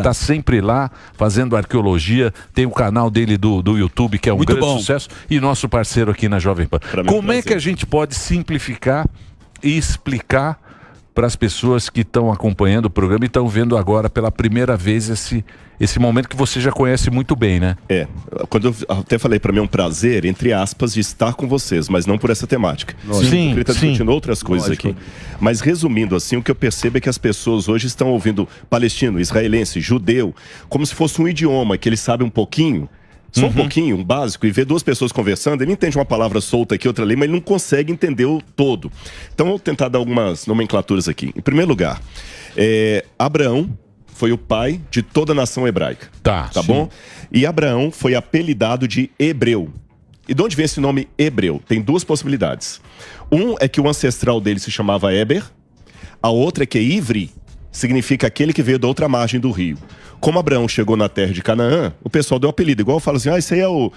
Tá sempre lá fazendo arqueologia. Tem o canal dele do YouTube, que é um Muito grande bom. sucesso, e nosso parceiro aqui na Jovem Pan. Como é que a gente pode simplificar e explicar para as pessoas que estão acompanhando o programa e estão vendo agora pela primeira vez esse momento que você já conhece muito bem, né? Quando eu até falei, para mim é um prazer, entre aspas, de estar com vocês, mas não por essa temática. Sim, eu estar discutindo outras coisas aqui. Mas resumindo assim, o que eu percebo é que as pessoas hoje estão ouvindo palestino, israelense, judeu, como se fosse um idioma que eles sabem um pouquinho, só um pouquinho, um básico, e vê duas pessoas conversando, ele entende uma palavra solta aqui, outra ali, mas ele não consegue entender o todo. Então eu vou tentar dar algumas nomenclaturas aqui. Em primeiro lugar, Abraão foi o pai de toda a nação hebraica. Tá bom? E Abraão foi apelidado de hebreu. E de onde vem esse nome hebreu? Tem duas possibilidades. Um é que o ancestral dele se chamava Eber, a outra é que Ivri significa aquele que veio da outra margem do rio. Como Abraão chegou na terra de Canaã, o pessoal deu um apelido. Igual fala assim, esse aí é o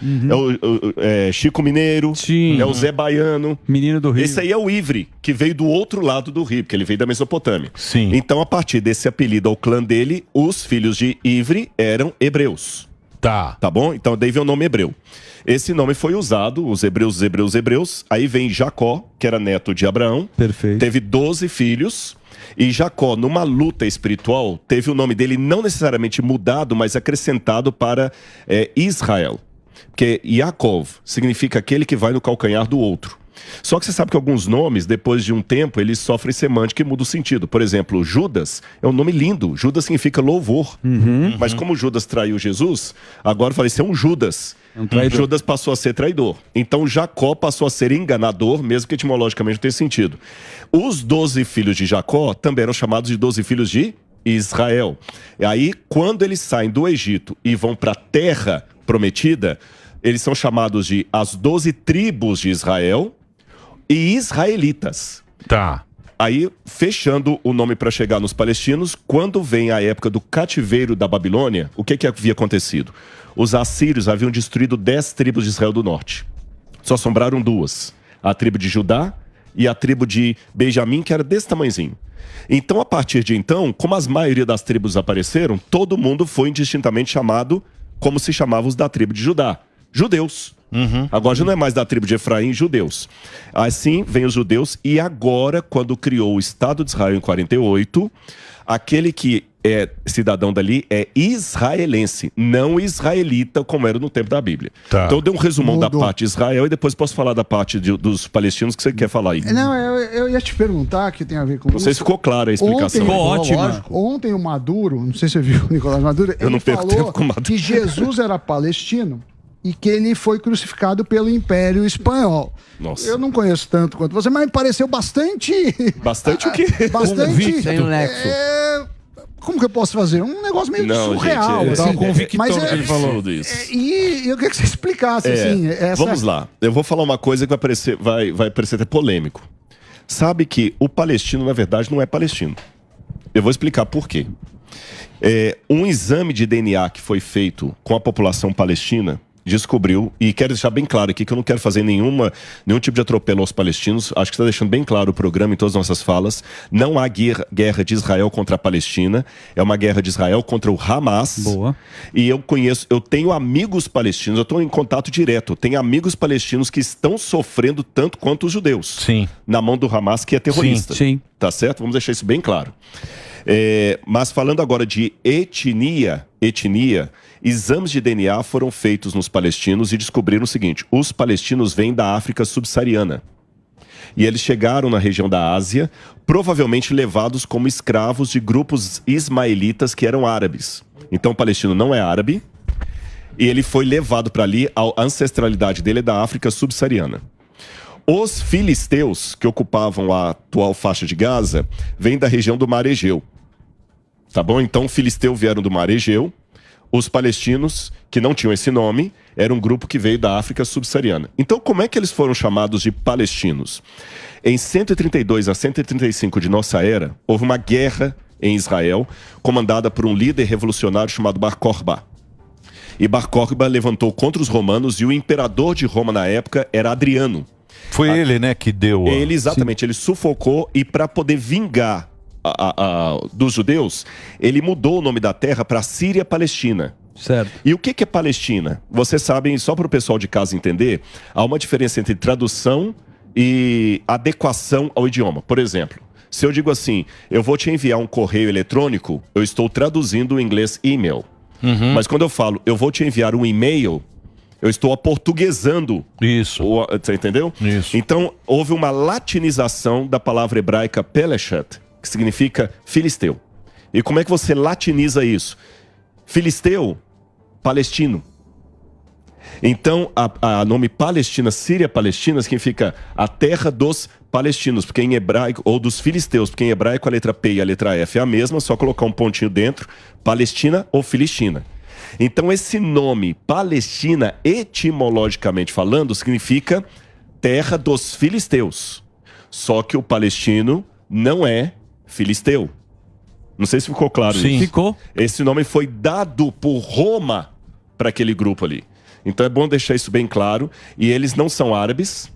Chico Mineiro, é o Zé Baiano. Menino do Rio. Esse aí é o Ivri, que veio do outro lado do rio, porque ele veio da Mesopotâmia. Sim. Então, a partir desse apelido ao clã dele, os filhos de Ivri eram hebreus. Tá bom? Então, daí vem o nome hebreu. Esse nome foi usado, os hebreus. Aí vem Jacó, que era neto de Abraão. Perfeito. Teve 12 filhos. E Jacó, numa luta espiritual, teve o nome dele não necessariamente mudado, mas acrescentado para Israel. Porque Yaakov significa aquele que vai no calcanhar do outro. Só que você sabe que alguns nomes, depois de um tempo, eles sofrem semântica e mudam o sentido. Por exemplo, Judas é um nome lindo. Judas significa louvor. Mas como Judas traiu Jesus, agora eu falei, isso é um Judas. Judas passou a ser traidor. Então Jacó passou a ser enganador, mesmo que etimologicamente não tenha sentido. Os 12 filhos de Jacó também eram chamados de 12 filhos de Israel. E aí, quando eles saem do Egito e vão para a terra prometida, eles são chamados de as 12 tribos de Israel e israelitas. Tá. Aí, fechando o nome para chegar nos palestinos, quando vem a época do cativeiro da Babilônia, o que havia acontecido? Os assírios haviam destruído 10 tribos de Israel do norte. Só sobraram 2. A tribo de Judá e a tribo de Benjamim, que era desse tamanhozinho. Então, a partir de então, como a maioria das tribos apareceram, todo mundo foi indistintamente chamado como se chamavam os da tribo de Judá. Judeus. Agora já não é mais da tribo de Efraim, judeus. Assim vem os judeus, e agora, quando criou o Estado de Israel em 48, aquele que é cidadão dali é israelense, não israelita, como era no tempo da Bíblia. Então eu dei um resumão da parte de Israel e depois posso falar da parte dos palestinos que você quer falar aí. Não, eu ia te perguntar, que tem a ver com Não sei se ficou clara a explicação. Ontem, Ótima. Ontem o Maduro, não sei se você viu o Nicolás Maduro, Eu não perco tempo com o Maduro. que Jesus era palestino e que ele foi crucificado pelo Império Espanhol. Nossa. Eu não conheço tanto quanto você, mas me pareceu bastante... Bastante o quê? Bastante... Tem um nexo. Como que eu posso fazer? Um negócio meio Não, surreal. gente, assim. mas ele falou isso. E eu queria que você explicasse, assim... Vamos lá. Eu vou falar uma coisa que vai parecer até polêmico. Sabe que o palestino, na verdade, não é palestino. Eu vou explicar por quê. Um exame de DNA que foi feito com a população palestina descobriu, e quero deixar bem claro aqui que eu não quero fazer nenhum tipo de atropelo aos palestinos, acho que está deixando bem claro o programa em todas as nossas falas. Não há guerra de Israel contra a Palestina, é uma guerra de Israel contra o Hamas. Boa. E eu tenho amigos palestinos, eu estou em contato direto, tenho amigos palestinos que estão sofrendo tanto quanto os judeus. Sim. Na mão do Hamas, que é terrorista. Sim. Tá certo? Vamos deixar isso bem claro. Mas falando agora de etnia, exames de DNA foram feitos nos palestinos e descobriram o seguinte: os palestinos vêm da África subsaariana. E eles chegaram na região da Ásia, provavelmente levados como escravos de grupos ismaelitas que eram árabes. Então o palestino não é árabe, e ele foi levado para ali, a ancestralidade dele é da África subsaariana. Os filisteus, que ocupavam a atual faixa de Gaza, vêm da região do Mar Egeu. Tá bom? Então, os filisteus vieram do Mar Egeu. Os palestinos, que não tinham esse nome, era um grupo que veio da África subsaariana. Então, como é que eles foram chamados de palestinos? Em 132 a 135 de nossa era, houve uma guerra em Israel, comandada por um líder revolucionário chamado Bar Kokhba. E Bar Kokhba levantou contra os romanos, e o imperador de Roma na época era Adriano. Foi ele, né, que deu... Ele, exatamente, ele sufocou, e para poder vingar dos judeus, ele mudou o nome da terra para Síria-Palestina. Certo. E o que é Palestina? Vocês sabem, só para o pessoal de casa entender, há uma diferença entre tradução e adequação ao idioma. Por exemplo, se eu digo assim, eu vou te enviar um correio eletrônico, eu estou traduzindo o inglês e-mail. Mas quando eu falo, eu vou te enviar um e-mail, eu estou aportuguesando. Isso. Você entendeu? Isso. Então, houve uma latinização da palavra hebraica Peleshet, que significa filisteu. E como é que você latiniza isso? Filisteu, palestino. Então, a nome Palestina, Síria-Palestina, significa a terra dos palestinos, porque em hebraico, ou dos filisteus, porque em hebraico a letra P e a letra F é a mesma, só colocar um pontinho dentro, Palestina ou Filistina. Então, esse nome Palestina, etimologicamente falando, significa terra dos filisteus. Só que o palestino não é filisteu. Não sei se ficou claro Sim. isso. Ficou. Esse nome foi dado por Roma para aquele grupo ali. Então é bom deixar isso bem claro. E eles não são árabes,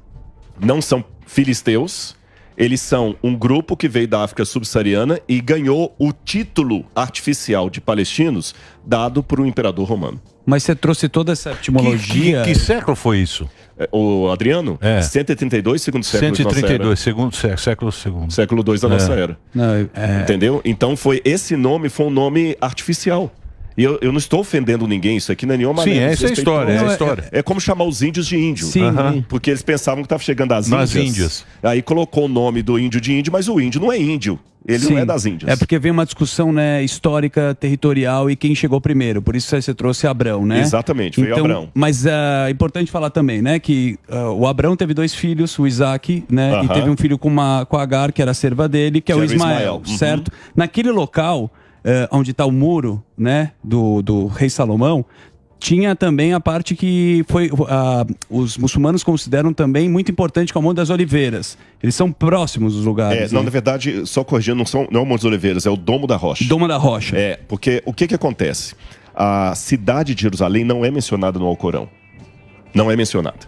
não são filisteus. Eles são um grupo que veio da África subsaariana e ganhou o título artificial de palestinos dado por um imperador romano. Mas você trouxe toda essa etimologia... Que século foi isso? O Adriano? É. 132, segundo século da nossa era. 132, século segundo. Século II da nossa era. Não, Entendeu? Então esse nome foi um nome artificial. E eu não estou ofendendo ninguém, isso aqui não é nenhuma Sim, maneira essa é a história, é a história. É como chamar os índios de índio. Sim. Porque eles pensavam que estava chegando às Nas Índias. Índias. Aí colocou o nome do índio de índio, mas o índio não é índio. Ele não é das Índias. É porque vem uma discussão, né, histórica, territorial e quem chegou primeiro. Por isso você trouxe Abrão, né? Exatamente, veio então, Abrão. Mas é importante falar também, né, que o Abrão teve 2 filhos, o Isaac, né, e teve um filho com a Agar, que era a serva dele, que é o Ismael, certo? Naquele local, onde está o muro, né, do rei Salomão, tinha também a parte que os muçulmanos consideram também muito importante, que é o Monte das Oliveiras. Eles são próximos dos lugares. Não, na verdade, só corrigindo, não é o Monte das Oliveiras, é o Domo da Rocha. Domo da Rocha. Porque o que acontece? A cidade de Jerusalém não é mencionada no Alcorão. Não é mencionada.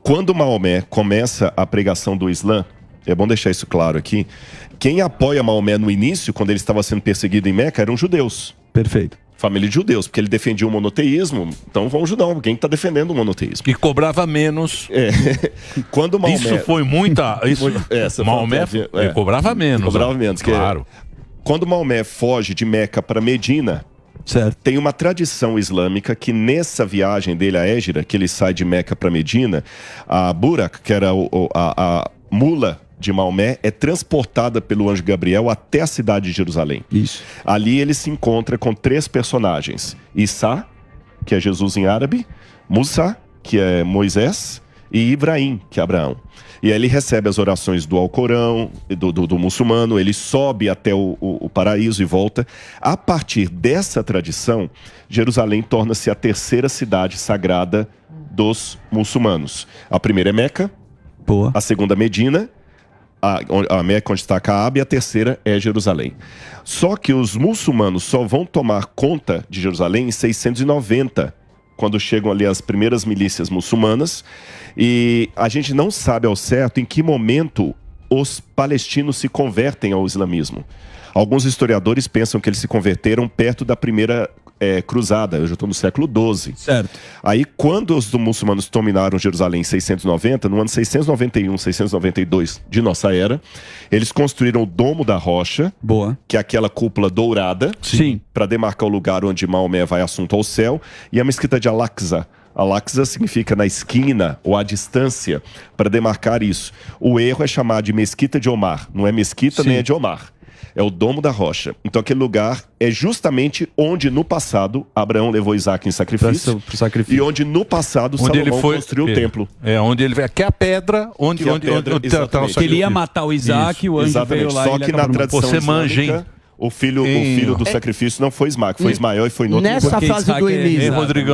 Quando Maomé começa a pregação do Islã, é bom deixar isso claro aqui, quem apoia Maomé no início, quando ele estava sendo perseguido em Meca, eram judeus. Perfeito. Família de judeus, porque ele defendia o monoteísmo, então vamos ajudar alguém que está defendendo o monoteísmo. E cobrava menos. Quando Maomé... Isso foi muita... Maomé cobrava menos. Cobrava menos. Claro. Quando Maomé foge de Meca para Medina, certo, tem uma tradição islâmica que nessa viagem dele a Égira, que ele sai de Meca para Medina, a Burak, que era a mula de Maomé, é transportada pelo anjo Gabriel até a cidade de Jerusalém. Isso. Ali ele se encontra com 3 personagens. Issa, que é Jesus em árabe, Musa, que é Moisés, e Ibrahim, que é Abraão. E aí ele recebe as orações do Alcorão, do muçulmano, ele sobe até o paraíso e volta. A partir dessa tradição, Jerusalém torna-se a 3ª cidade sagrada dos muçulmanos. A primeira é Meca, boa, a segunda Medina, a Meca onde está a Caaba, e a 3ª é Jerusalém. Só que os muçulmanos só vão tomar conta de Jerusalém em 690, quando chegam ali as primeiras milícias muçulmanas, e a gente não sabe ao certo em que momento os palestinos se convertem ao islamismo. Alguns historiadores pensam que eles se converteram perto da primeira cruzada, eu já estou no século XII. Certo. Aí, quando os muçulmanos dominaram Jerusalém em 690, no ano 691, 692 de nossa era, eles construíram o Domo da Rocha, boa, que é aquela cúpula dourada, sim, para demarcar o lugar onde Maomé vai assunto ao céu, e a mesquita de Al-Aqsa. Al-Aqsa significa na esquina ou à distância, para demarcar isso. O erro é chamar de mesquita de Omar, não é mesquita nem é de Omar. É o Domo da Rocha. Então aquele lugar é justamente onde no passado Abraão levou Isaac em sacrifício, e onde no passado Salomão construiu o templo. Onde ele veio. Que é a pedra onde está o que ele ia matar o Isaac, o anjo veio lá. Só que na tradição islâmica, o filho do sacrifício não foi Ismael, foi Ismael e foi no outro. Nessa fase do Elisa, Rodrigão.